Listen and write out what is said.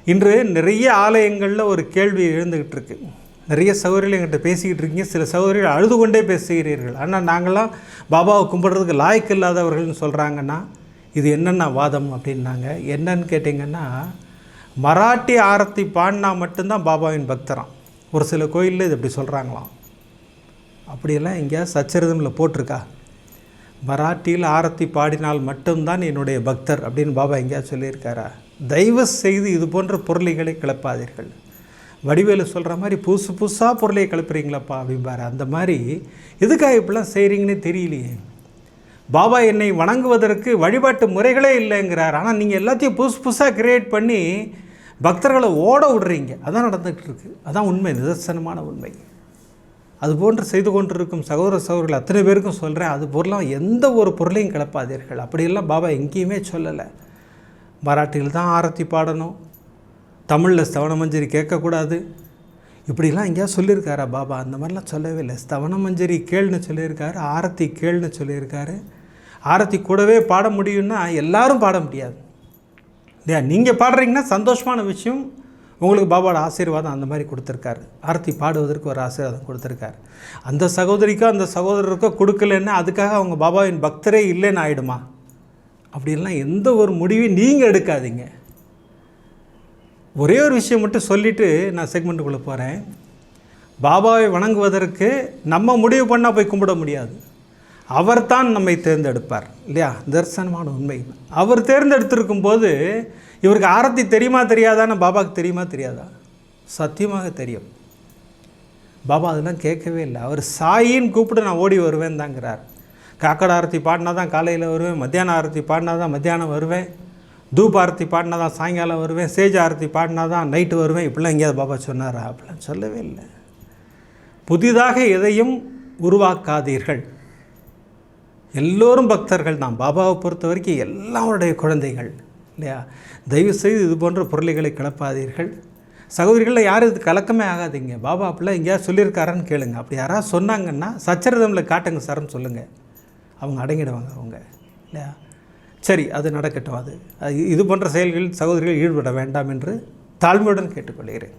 இன்று நிறைய ஆலயங்களில் ஒரு கேள்வி எழுந்துக்கிட்டு இருக்கு. நிறைய சகோதரிகள் என்கிட்ட பேசிக்கிட்டு இருக்கீங்க. சில சகோதரிகள் அழுது கொண்டே பேசுகிறீர்கள். ஆனால் நாங்களாம் பாபாவை கும்பிட்றதுக்கு லாய்க்கு இல்லாதவர்கள்னு சொல்கிறாங்கன்னா இது என்னென்ன வாதம் அப்படின்னாங்க. என்னன்னு கேட்டிங்கன்னா, மராட்டி ஆரத்தி பாடினா மட்டும்தான் பாபாவின் பக்தராம். ஒரு சில கோயிலில் இது அப்படி சொல்கிறாங்களாம். அப்படியெல்லாம் எங்கேயாவது சச்சரிதமில் போட்டிருக்கா? மராட்டியில் ஆரத்தி பாடினால் மட்டும்தான் என்னுடைய பக்தர் அப்படின்னு பாபா எங்கேயாவது சொல்லியிருக்காரா? தயவு செய்து இது போன்ற பொருளைகளை கிளப்பாதீர்கள். வடிவேலு சொல்கிற மாதிரி புதுசு புதுசாக பொருளை கிளப்புறீங்களப்பா அப்படிம்பாரு. அந்த மாதிரி எதுக்காக இப்படிலாம் செய்கிறீங்கன்னே தெரியலையே. பாபா என்னை வணங்குவதற்கு வழிபாட்டு முறைகளே இல்லைங்கிறார். ஆனால் நீங்கள் எல்லாத்தையும் புதுசு புதுசாக கிரியேட் பண்ணி பக்தர்களை ஓட விடுறீங்க. அதான் நடந்துகிட்டு இருக்குது. அதான் உண்மை, நிதர்சனமான உண்மை. அதுபோன்று செய்து கொண்டிருக்கும் சகோதர சகோதரர்கள் அத்தனை பேருக்கும் சொல்கிறேன், அது பொருளாக எந்த ஒரு பொருளையும் கிளப்பாதீர்கள். அப்படியெல்லாம் பாபா எங்கேயுமே சொல்லலை. மராட்டியில் தான் ஆரத்தி பாடணும், தமிழில் ஸ்தவன மஞ்சரி கேட்கக்கூடாது, இப்படிலாம் எங்கேயாவது சொல்லியிருக்காரா பாபா? அந்த மாதிரிலாம் சொல்லவே இல்லை. ஸ்தவன மஞ்சரி கேள்னு சொல்லியிருக்காரு, ஆரத்தி கேள்னு சொல்லியிருக்காரு. ஆரத்தி கூடவே பாட முடியும்னா எல்லாரும் பாட முடியாது இல்லையா? நீங்கள் பாடுறீங்கன்னா சந்தோஷமான விஷயம். உங்களுக்கு பாபாவோட ஆசீர்வாதம் அந்த மாதிரி கொடுத்துருக்காரு. ஆரத்தி பாடுவதற்கு ஒரு ஆசீர்வாதம் கொடுத்துருக்காரு. அந்த சகோதரிக்கோ அந்த சகோதரருக்கோ கொடுக்கலன்னா அதுக்காக அவங்க பாபாவின் பக்தரே இல்லைன்னு ஆகிடுமா? அப்படின்லாம் எந்த ஒரு முடிவையும் நீங்கள் எடுக்காதீங்க. ஒரே ஒரு விஷயம் மட்டும் சொல்லிவிட்டு நான் செக்மெண்ட்டுக்குள்ளே போகிறேன். பாபாவை வணங்குவதற்கு நம்ம முடிவு பண்ணால் போய் கும்பிட முடியாது. அவர் தான் நம்மை தேர்ந்தெடுப்பார் இல்லையா? தரிசனமான உண்மை. அவர் தேர்ந்தெடுத்திருக்கும் போது இவருக்கு ஆரத்தி தெரியுமா தெரியாதான்னு பாபாவுக்கு தெரியுமா தெரியாதா? சத்தியமாக தெரியும். பாபா அதெல்லாம் கேட்கவே இல்லை. அவர் சாயின்னு கூப்பிட்டு நான் ஓடி வருவேன் தாங்கிறார். காக்கடை ஆரத்தி பாடினா தான் காலையில் வருவேன், மத்தியானம் ஆரத்தி பாடினா தான் மத்தியானம் வருவேன், தூப் ஆரத்தி பாடினா தான் சாயங்காலம் வருவேன், சேஜ் ஆரத்தி பாடினா தான் நைட்டு வருவேன், இப்படிலாம் எங்கேயாவது பாபா சொன்னாரா? அப்படிலாம் சொல்லவே இல்லை. புதிதாக எதையும் உருவாக்காதீர்கள். எல்லோரும் பக்தர்கள் தான். பாபாவை பொறுத்த வரைக்கும் எல்லாருடைய குழந்தைகள் இல்லையா? தயவுசெய்து இது போன்ற பொருளைகளை கிளப்பாதீர்கள். சகோதரிகளில் யாரும் இது கலக்கமே ஆகாதீங்க. பாபா அப்படிலாம் எங்கேயாவது சொல்லியிருக்காரான்னு கேளுங்க. அப்படி யாராவது சொன்னாங்கன்னா சச்சரிதமில் காட்டுங்க சார்ன்னு சொல்லுங்கள். அவங்க அடங்கிடுவாங்க அவங்க இல்லையா? சரி, அது நடக்கட்டும். அது இது போன்ற செயல்களில் சகோதரிகள் ஈடுபட வேண்டாம் என்று தாழ்மையுடன் கேட்டுக்கொள்கிறேன்.